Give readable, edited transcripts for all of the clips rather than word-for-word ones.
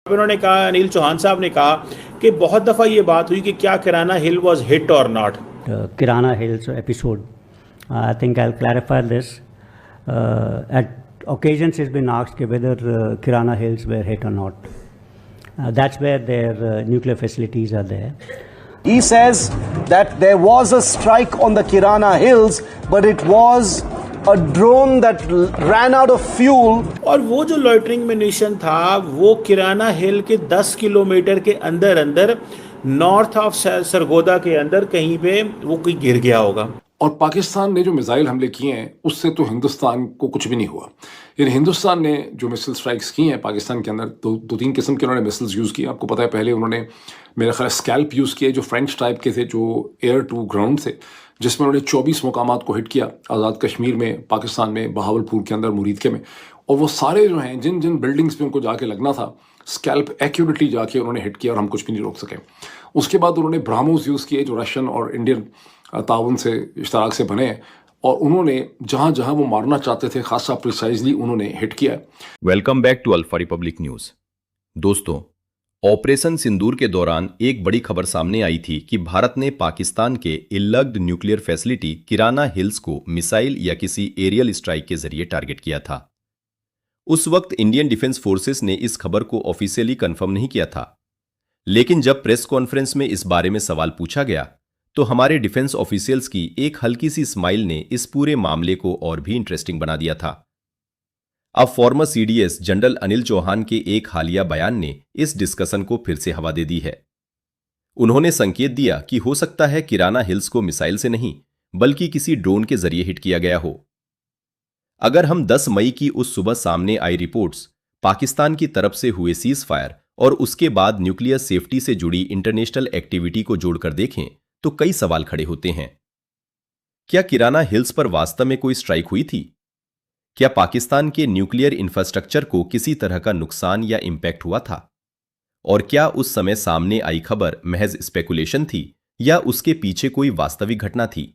उन्होंने कहा, अनिल चौहान साहब ने कहा कि बहुत दफ़ा ये बात हुई कि क्या किराना हिल वाज हिट और not. Kirana Hills episode. I think I'll clarify this. At occasions, it's been asked whether Kirana Hills were hit or not. That's where their nuclear facilities are there. He says that there was a strike on the Kirana Hills, but it was a drone that ran out of fuel. और वो जो loitering munition था वो किराना हिल के 10 kilometre के अंदर अंदर north of Sargodha के अंदर कहीं पे वो कोई गिर गया होगा. और पाकिस्तान ने जो मिसाइल हमले किए हैं उससे तो हिंदुस्तान को कुछ भी नहीं हुआ. यानी हिंदुस्तान ने जो मिसाइल स्ट्राइक्स की हैं पाकिस्तान के अंदर दो तीन किस्म के उन्होंने मिसाइल्स यूज़ किए. आपको पता है पहले उन्होंने मेरा ख्याल स्कैल्प यूज़ किए जो फ्रेंच टाइप के थे, जो एयर टू ग्राउंड थे, जिसमें उन्होंने 24 मुकामात को हिट किया आज़ाद कश्मीर में, पाकिस्तान में, बहावलपुर के अंदर, मुरीदके में. और वो सारे जो हैं जिन जिन बिल्डिंग्स पे उनको जाके लगना था, स्कैल्प एक्यूरेटली जाके उन्होंने हिट किया और हम कुछ भी नहीं रोक सके. उसके बाद उन्होंने ब्राह्मोस यूज़ किए जो रशियन और इंडियन ताउन से इश्तराक से बने हैं, और उन्होंने जहां जहां वो मारना चाहते थे खासा प्रिसाइजली उन्होंने हिट किया. Welcome back to Alpha Republic News. दोस्तों, ऑपरेशन सिंदूर के दौरान एक बड़ी खबर सामने आई थी कि भारत ने पाकिस्तान के इल्लग्ड न्यूक्लियर फैसिलिटी किराना हिल्स को मिसाइल या किसी एरियल स्ट्राइक के जरिए टारगेट किया था. उस वक्त इंडियन डिफेंस फोर्सेस ने इस खबर को ऑफिशियली कंफर्म नहीं किया था, लेकिन जब प्रेस कॉन्फ्रेंस में इस बारे में सवाल पूछा गया तो हमारे डिफेंस ऑफिशियल्स की एक हल्की सी स्माइल ने इस पूरे मामले को और भी इंटरेस्टिंग बना दिया था. अब former CDS general Anil Chauhan के एक हालिया बयान ने इस डिस्कशन को फिर से हवा दे दी है. उन्होंने संकेत दिया कि हो सकता है किराना हिल्स को मिसाइल से नहीं बल्कि किसी ड्रोन के जरिए हिट किया गया हो. अगर हम 10 मई की उस सुबह सामने आई रिपोर्ट्स, पाकिस्तान की तरफ से हुए सीज फायर और उसके बाद न्यूक्लियर सेफ्टी से जुड़ी इंटरनेशनल एक्टिविटी को जोड़कर देखें तो कई सवाल खड़े होते हैं. क्या किराना हिल्स पर वास्तव में कोई स्ट्राइक हुई थी? क्या पाकिस्तान के न्यूक्लियर इंफ्रास्ट्रक्चर को किसी तरह का नुकसान या इंपैक्ट हुआ था? और क्या उस समय सामने आई खबर महज स्पेकुलेशन थी या उसके पीछे कोई वास्तविक घटना थी?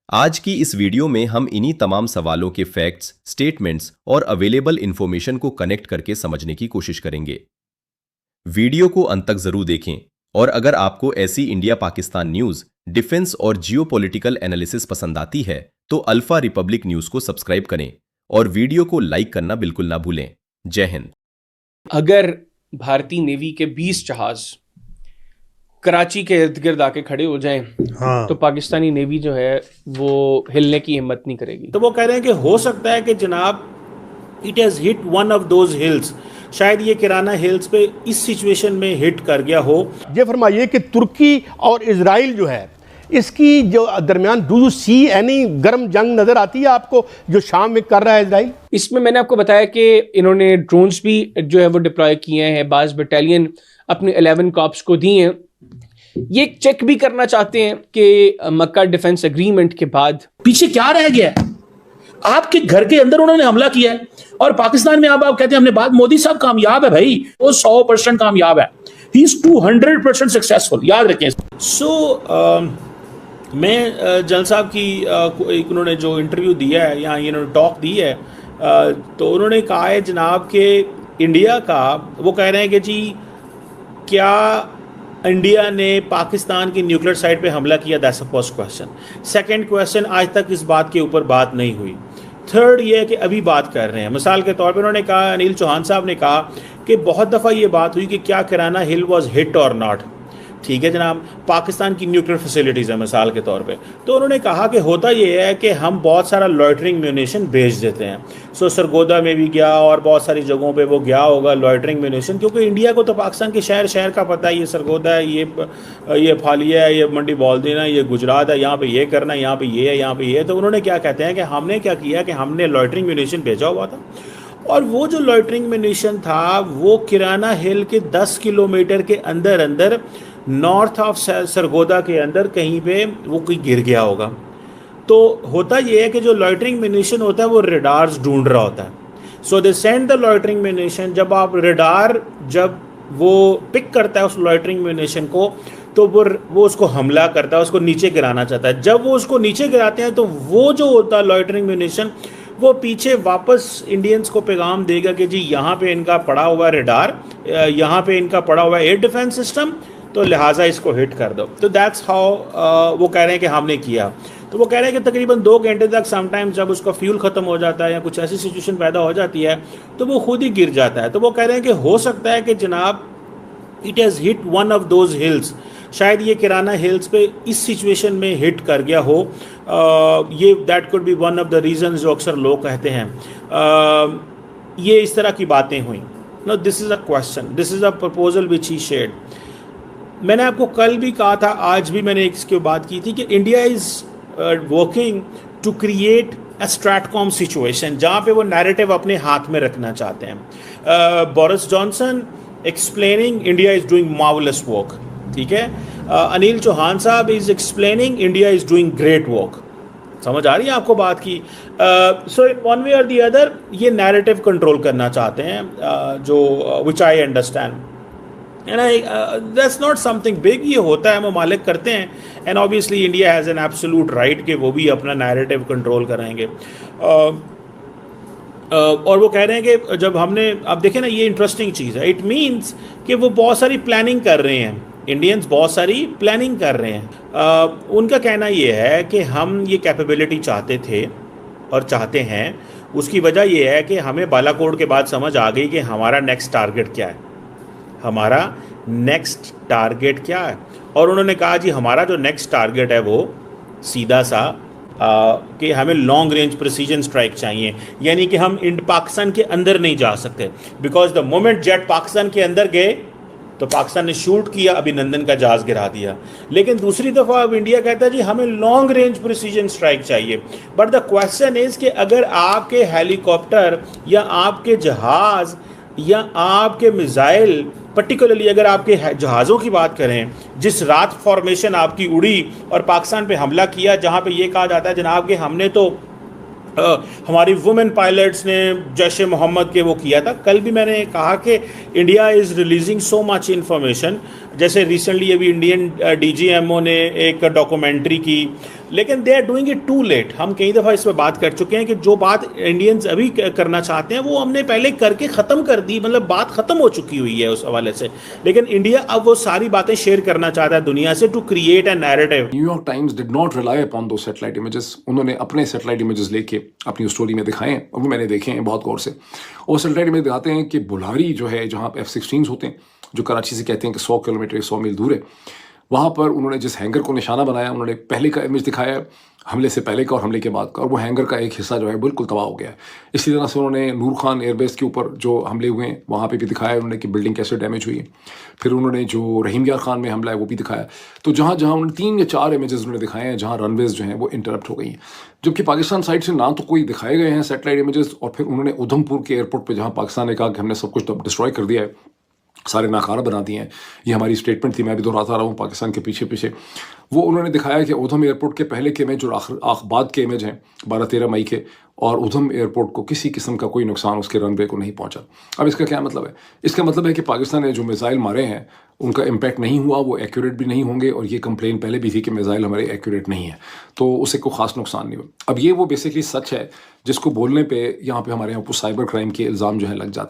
आज की इस वीडियो में हम इन्हीं तमाम सवालों के फैक्ट्स, स्टेटमेंट्स और अवेलेबल इंफॉर्मेशन को कनेक्ट करके समझने की कोशिश करेंगे. वीडियो को अंत तक जरूर देखें, और अगर आपको ऐसी इंडिया पाकिस्तान न्यूज, डिफेंस और जियोपॉलिटिकल एनालिसिस पसंद आती है तो अल्फा रिपब्लिक न्यूज को सब्सक्राइब करें और वीडियो को लाइक करना बिल्कुल ना भूलें. जय हिंद. अगर भारतीय नेवी के 20 जहाज कराची के इर्द गिर्द आके खड़े हो जाएं, हाँ, तो पाकिस्तानी नेवी जो है वो हिलने की हिम्मत नहीं करेगी. तो वो कह रहे हैं कि हो सकता है कि जनाब it has hit one of those hills, शायद ये किराना हिल्स पे इस सिचुएशन में हिट कर गया हो. ये फरमाइए कि तुर्की और इजराइल जो है इसकी जो दरमियान डू यू सी एनी गर्म जंग नजर आती है आपको जो शाम में कर रहा है इजराइल? इसमें मैंने आपको बताया कि इन्होंने ड्रोन्स भी जो है वो डिप्लॉय किए हैं, बाज बटालियन अपने 11 कॉप्स को दी हैं. ये चेक भी करना चाहते हैं कि मक्का डिफेंस एग्रीमेंट के बाद पीछे क्या रह गया है. आपके घर के अंदर उन्होंने हमला किया है और पाकिस्तान में आप कहते हैं हमने बात. मोदी साहब कामयाब है भाई, वो 100% कामयाब है. ही इज 200% सक्सेसफुल, याद रखें. मैं जनरल साहब की एक उन्होंने जो इंटरव्यू दिया है या इन्होंने टॉक दी है, तो उन्होंने कहा है जनाब के इंडिया का, वो कह रहे हैं कि जी क्या इंडिया ने पाकिस्तान की न्यूक्लियर साइट पे हमला किया? That's a first question. Second question, आज तक इस बात के ऊपर बात नहीं हुई. थर्ड ये है कि अभी बात कर रहे हैं. मिसाल के तौर पे उन्होंने कहा, अनिल चौहान साहब ने कहा कि बहुत दफ़ा ये बात हुई कि क्या किराना हिल वाज हिट और नॉट. ठीक है जनाब, पाकिस्तान की न्यूक्लियर फैसिलिटीज़ है मिसाल के तौर पे. तो उन्होंने कहा कि होता ये है कि हम बहुत सारा लॉइटरिंग म्यूनिशन भेज देते हैं. सरगोदा में भी गया और बहुत सारी जगहों पे वो गया होगा लॉइटरिंग म्यूनिशन, क्योंकि इंडिया को तो पाकिस्तान के शहर शहर का पता है. ये सरगोदा है, ये फालिया है, ये मंडी बॉलदीन है, ये गुजरात है, यहाँ पे ये करना है, यहाँ पे ये है, यहाँ पे ये. तो उन्होंने क्या कहते हैं कि हमने क्या किया कि हमने लॉइटरिंग म्यूनिशन भेजा हुआ था, और वो जो लॉइटरिंग म्यूनिशन था वो किराना हिल के 10 किलोमीटर के अंदर अंदर नॉर्थ ऑफ सरगोदा के अंदर कहीं पे वो कोई गिर गया होगा. तो होता ये है कि जो लॉइटरिंग म्यूनिशन होता है वो रेडार्स ढूंढ रहा होता है. So they send the loitering munition. जब आप रेडार जब वो पिक करता है उस लॉइटरिंग म्यूनिशन को, तो वो उसको हमला करता है, उसको नीचे गिराना चाहता है. जब वो उसको नीचे गिराते हैं तो वो जो होता है लॉइटरिंग म्यूनिशन वो पीछे वापस इंडियंस को पैगाम देगा कि जी यहाँ पे इनका पड़ा हुआ रेडार, यहाँ पे इनका पड़ा हुआ एयर डिफेंस सिस्टम, तो लिहाजा इसको हिट कर दो। तो दैट्स हाउ वो कह रहे हैं कि हमने किया। तो वो कह रहे हैं कि तकरीबन 2 घंटे तक समटाइम्स जब उसका फ्यूल ख़त्म हो जाता है या कुछ ऐसी सिचुएशन पैदा हो जाती है तो वो खुद ही गिर जाता है। तो वो कह रहे हैं कि हो सकता है कि जनाब it has hit one of those hills, शायद ये किराना हिल्स पे इस सिचुएशन में हिट कर गया हो। ये that could be one of the reason जो अक्सर लोग कहते हैं। ये इस तरह की बातें हुई। No, this is a question, this is a proposal which he shared. मैंने आपको कल भी कहा था, आज भी मैंने इसकी बात की थी कि India is working to create a stratcom situation जहाँ पे वो नैरेटिव अपने हाथ में रखना चाहते हैं। Boris Johnson explaining India is doing marvellous work, ठीक है। अनिल चौहान साहब is explaining India is doing great work. समझ आ रही है आपको बात की? सो इन वन वे और दी अदर ये नैरेटिव कंट्रोल करना चाहते हैं, जो which I understand. And that's not something big, ये होता है, ममालिक करते हैं। And obviously India has an absolute right कि वो भी अपना नैरेटिव कंट्रोल करेंगे। और वो कह रहे हैं कि जब हमने, अब देखें ना, ये इंटरेस्टिंग चीज़ है। इट मीन्स कि वो बहुत सारी प्लानिंग कर रहे हैं, इंडियंस बहुत सारी प्लानिंग कर रहे हैं। उनका कहना ये है कि हम ये कैपेबिलिटी चाहते थे और चाहते हैं। उसकी वजह ये है कि हमें बालाकोट के बाद समझ आ गई कि हमारा नेक्स्ट टारगेट क्या है, हमारा नेक्स्ट टारगेट क्या है। और उन्होंने कहा जी हमारा जो नेक्स्ट टारगेट है वो सीधा सा कि हमें लॉन्ग रेंज प्रिसीजन स्ट्राइक चाहिए, यानी कि हम पाकिस्तान के अंदर नहीं जा सकते, because the moment jet Pakistan के अंदर गए तो पाकिस्तान ने शूट किया, अभिनंदन का जहाज गिरा दिया। लेकिन दूसरी दफ़ा अब इंडिया कहता है जी हमें लॉन्ग रेंज प्रिसीजन स्ट्राइक चाहिए। बट द क्वेश्चन इज़ कि अगर आपके हेलीकॉप्टर या आपके जहाज़ या आपके मिसाइल, पर्टिकुलरली अगर आपके जहाज़ों की बात करें, जिस रात फॉर्मेशन आपकी उड़ी और पाकिस्तान पे हमला किया, जहाँ पे ये कहा जाता है जनाब कि हमने तो हमारी वुमेन पायलट्स ने जैश मोहम्मद के वो किया था। कल भी मैंने कहा कि India is releasing so much information, जैसे रिसेंटली अभी इंडियन DGMO ने एक डॉक्यूमेंट्री की, लेकिन they are doing it too late. हम कई दफ़ा इस पर बात कर चुके हैं कि जो बात इंडियंस अभी करना चाहते हैं वो हमने पहले करके ख़त्म कर दी, मतलब बात ख़त्म हो चुकी हुई है उस हवाले से। लेकिन इंडिया अब वो सारी बातें शेयर करना चाहता है दुनिया से to create a narrative. New York Times did not rely upon those satellite images. उन्होंने अपने सैटेलाइट इमेजेस लेके अपनी स्टोरी में दिखाए हैं, और मैंने देखे हैं बहुत गौर से। और सैटेलाइट में दिखाते हैं कि बुल्हारी जो है, जहाँ F-16 होते हैं, जो कराची से कहते हैं कि 100 किलोमीटर 100 मील दूर है, वहाँ पर उन्होंने जिस हैंगर को निशाना बनाया, उन्होंने पहले का इमेज दिखाया है, हमले से पहले का और हमले के बाद का, और वो हैंगर का एक हिस्सा जो है बिल्कुल तबाह हो गया है। इसी तरह से उन्होंने नूर खान एयरबेस के ऊपर जो हमले हुए हैं वहाँ पे भी दिखाया उन्होंने कि बिल्डिंग कैसे डैमेज हुई है। फिर उन्होंने जो रहीम यार खान में हमला है वो भी दिखाया। तो जहाँ जहाँ उन्होंने 3 या 4 इमेजेस उन्होंने दिखाए हैं जहाँ रनवेज जो हैं वो इंटरप्ट हो गई हैं, जबकि पाकिस्तान साइड से ना तो कोई दिखाए गए हैं सैटेलाइट इमेजेस। और फिर उन्होंने उधमपुर के एयरपोर्ट पर, जहाँ पाकिस्तान ने कहा कि हमने सब कुछ डिस्ट्रॉय कर दिया है, सारे नाकारा बना दिए हैं, ये हमारी स्टेटमेंट थी, मैं भी दोहराता रहा हूँ पाकिस्तान के पीछे पीछे, वो उन्होंने दिखाया कि उधम एयरपोर्ट के पहले के इमेज और बाद के इमेज हैं 12-13 मई के, और उधम एयरपोर्ट को किसी किस्म का कोई नुकसान उसके रनवे को नहीं पहुंचा। अब इसका क्या मतलब है? इसका मतलब है कि पाकिस्तान ने जो मिसाइल मारे हैं उनका इम्पैक्ट नहीं हुआ, वो एक्यूरेट भी नहीं होंगे, और ये कंप्लेन पहले भी थी कि मिसाइल हमारे एक्यूरेट नहीं है, तो उससे कोई ख़ास नुकसान नहीं हुआ। अब ये वो बेसिकली सच है जिसको बोलने पे यहाँ पे हमारे यहाँ साइबर क्राइम के इल्ज़ाम जो है लग जाते हैं।